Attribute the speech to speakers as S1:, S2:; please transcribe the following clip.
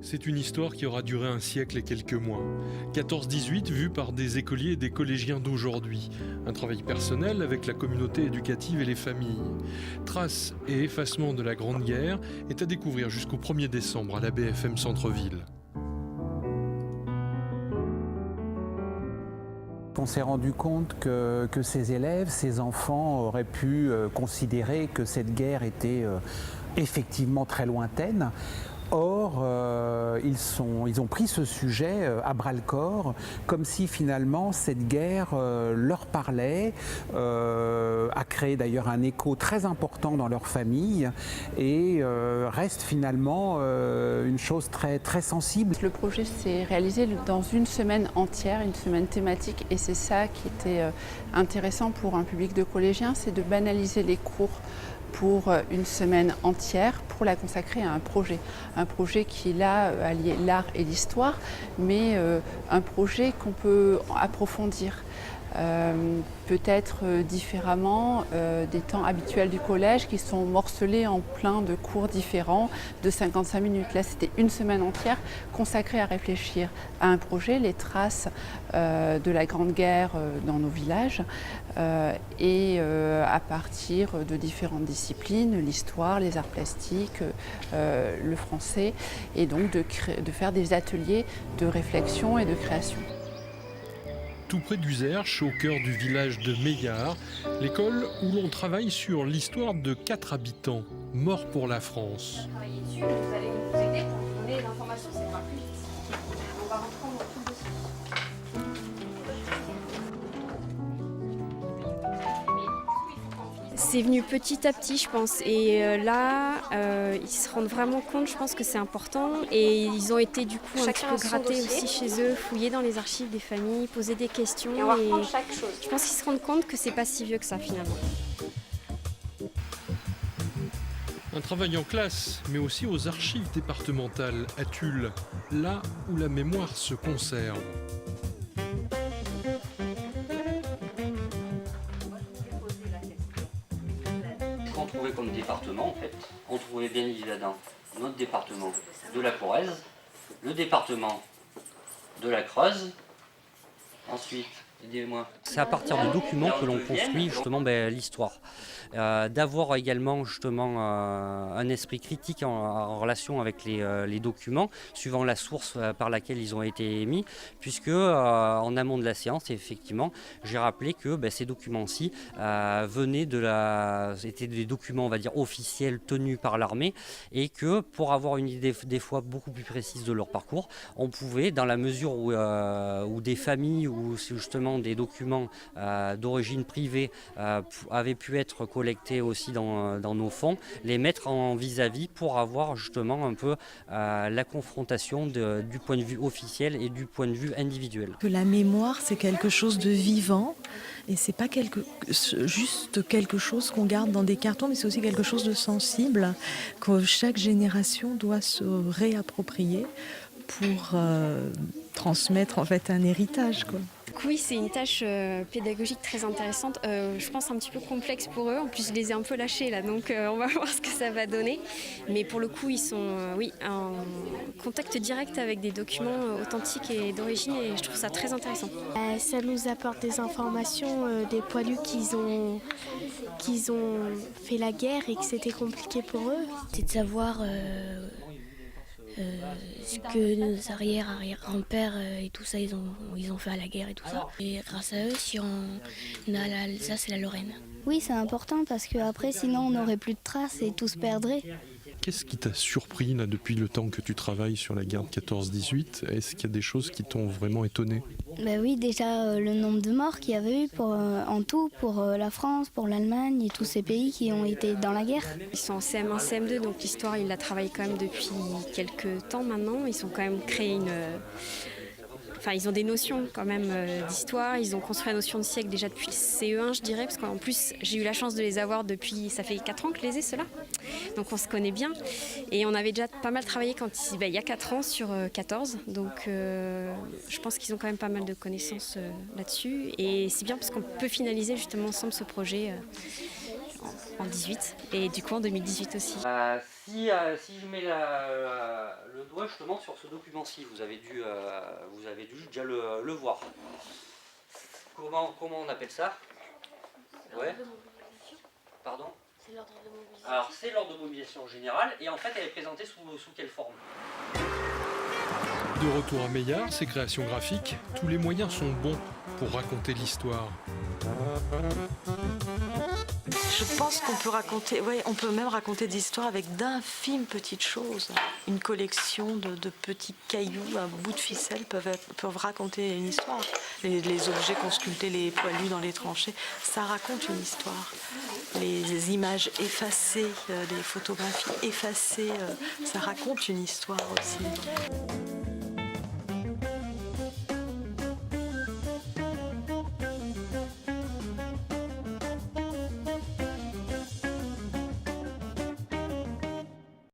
S1: C'est une histoire qui aura duré un siècle et quelques mois. 14-18 vu par des écoliers et des collégiens d'aujourd'hui. Un travail personnel avec la communauté éducative et les familles. Traces et effacement de la Grande Guerre est à découvrir jusqu'au 1er décembre à la BFM Centre-Ville.
S2: On s'est rendu compte que ces élèves, ces enfants auraient pu considérer que cette guerre était effectivement très lointaine. Or, ils ont pris ce sujet à bras-le-corps, comme si finalement cette guerre leur parlait, a créé d'ailleurs un écho très important dans leur famille et reste finalement une chose très, très sensible.
S3: Le projet s'est réalisé dans une semaine entière, une semaine thématique, et c'est ça qui était intéressant pour un public de collégiens, c'est de banaliser les cours pour une semaine entière, pour la consacrer à un projet qui là alliait l'art et l'histoire, mais un projet qu'on peut approfondir. Peut-être différemment des temps habituels du collège qui sont morcelés en plein de cours différents de 55 minutes. Là, c'était une semaine entière consacrée à réfléchir à un projet, les traces de la Grande Guerre dans nos villages et à partir de différentes disciplines, l'histoire, les arts plastiques, le français, et donc de faire des ateliers de réflexion et de création.
S1: Tout près d'Uzerche, au cœur du village de Meillard, l'école où l'on travaille sur l'histoire de 4 habitants morts pour la France.
S4: Travailler dessus, vous allez nous aider pour nous donner l'information, c'est pas plus vite. On va reprendre tout dessus.
S5: C'est venu petit à petit, je pense. Et là, ils se rendent vraiment compte, je pense que c'est important. Et ils ont été du coup un petit peu grattés aussi chez eux, fouiller dans les archives des familles, poser des questions.
S4: Et on va reprendre chaque chose.
S5: Je pense qu'ils se rendent compte que c'est pas si vieux que ça finalement.
S1: Un travail en classe, mais aussi aux archives départementales à Tulle, là où la mémoire se conserve.
S6: Qu'on trouvait comme département, en fait, on trouvait bien évidemment notre département de la Corrèze, le département de la Creuse, ensuite, aidez-moi. C'est à partir de documents que l'on construit justement l'histoire. D'avoir également justement un esprit critique en relation avec les documents, suivant la source par laquelle ils ont été émis, puisque en amont de la séance, effectivement, j'ai rappelé que ces documents-ci étaient des documents, on va dire, officiels tenus par l'armée, et que pour avoir une idée des fois beaucoup plus précise de leur parcours, on pouvait, dans la mesure où des familles ou justement des documents d'origine privée avaient pu être collectés aussi dans nos fonds, les mettre en vis-à-vis pour avoir justement un peu la confrontation du point de vue officiel et du point de vue individuel.
S7: Que la mémoire, c'est quelque chose de vivant et c'est pas juste quelque chose qu'on garde dans des cartons, mais c'est aussi quelque chose de sensible que chaque génération doit se réapproprier pour transmettre en fait un héritage, quoi.
S5: Oui, c'est une tâche pédagogique très intéressante, je pense un petit peu complexe pour eux. En plus, je les ai un peu lâchés là, donc on va voir ce que ça va donner. Mais pour le coup, ils sont en contact direct avec des documents authentiques et d'origine, et je trouve ça très intéressant.
S8: Ça nous apporte des informations des poilus qu'ils ont fait la guerre et que c'était compliqué pour eux.
S9: C'est de savoir ce que nos arrière-grands-pères et tout ça, ils ont fait à la guerre et tout ça. Et grâce à eux, si on a l'Alsace et la Lorraine.
S8: Oui, c'est important parce qu'après, sinon, on n'aurait plus de traces et tout se perdrait.
S1: Qu'est-ce qui t'a surpris là, depuis le temps que tu travailles sur la guerre de 14-18 ? Est-ce qu'il y a des choses qui t'ont vraiment étonné ?
S8: Oui, déjà le nombre de morts qu'il y avait eu en tout pour la France, pour l'Allemagne et tous ces pays qui ont été dans la guerre.
S5: Ils sont en CM1, CM2, donc l'histoire, ils la travaillent quand même depuis quelques temps maintenant. Ils ont quand même créé ils ont des notions quand même d'histoire. Ils ont construit la notion de siècle déjà depuis le CE1, je dirais, parce qu'en plus, j'ai eu la chance de les avoir depuis, ça fait 4 ans que je les ai, ceux-là. Donc on se connaît bien. Et on avait déjà pas mal travaillé il y a 4 ans sur 14. Donc je pense qu'ils ont quand même pas mal de connaissances là-dessus. Et c'est bien parce qu'on peut finaliser justement ensemble ce projet en 18 et du coup en 2018 aussi.
S6: Si je mets le doigt justement sur ce document-ci, vous avez dû déjà le voir. Comment on appelle ça? Ouais. Pardon?
S9: C'est l'ordre de mobilisation.
S6: Alors c'est l'ordre de mobilisation générale et en fait elle est présentée sous quelle forme?
S1: De retour à Meillard, ses créations graphiques, tous les moyens sont bons pour raconter l'histoire.
S7: Je pense qu'on peut raconter, on peut même raconter des histoires avec d'infimes petites choses. Une collection de petits cailloux, un bout de ficelle peuvent raconter une histoire. Les objets qu'ont sculptés les poilus dans les tranchées, ça raconte une histoire. Les images effacées, les photographies effacées, ça raconte une histoire aussi.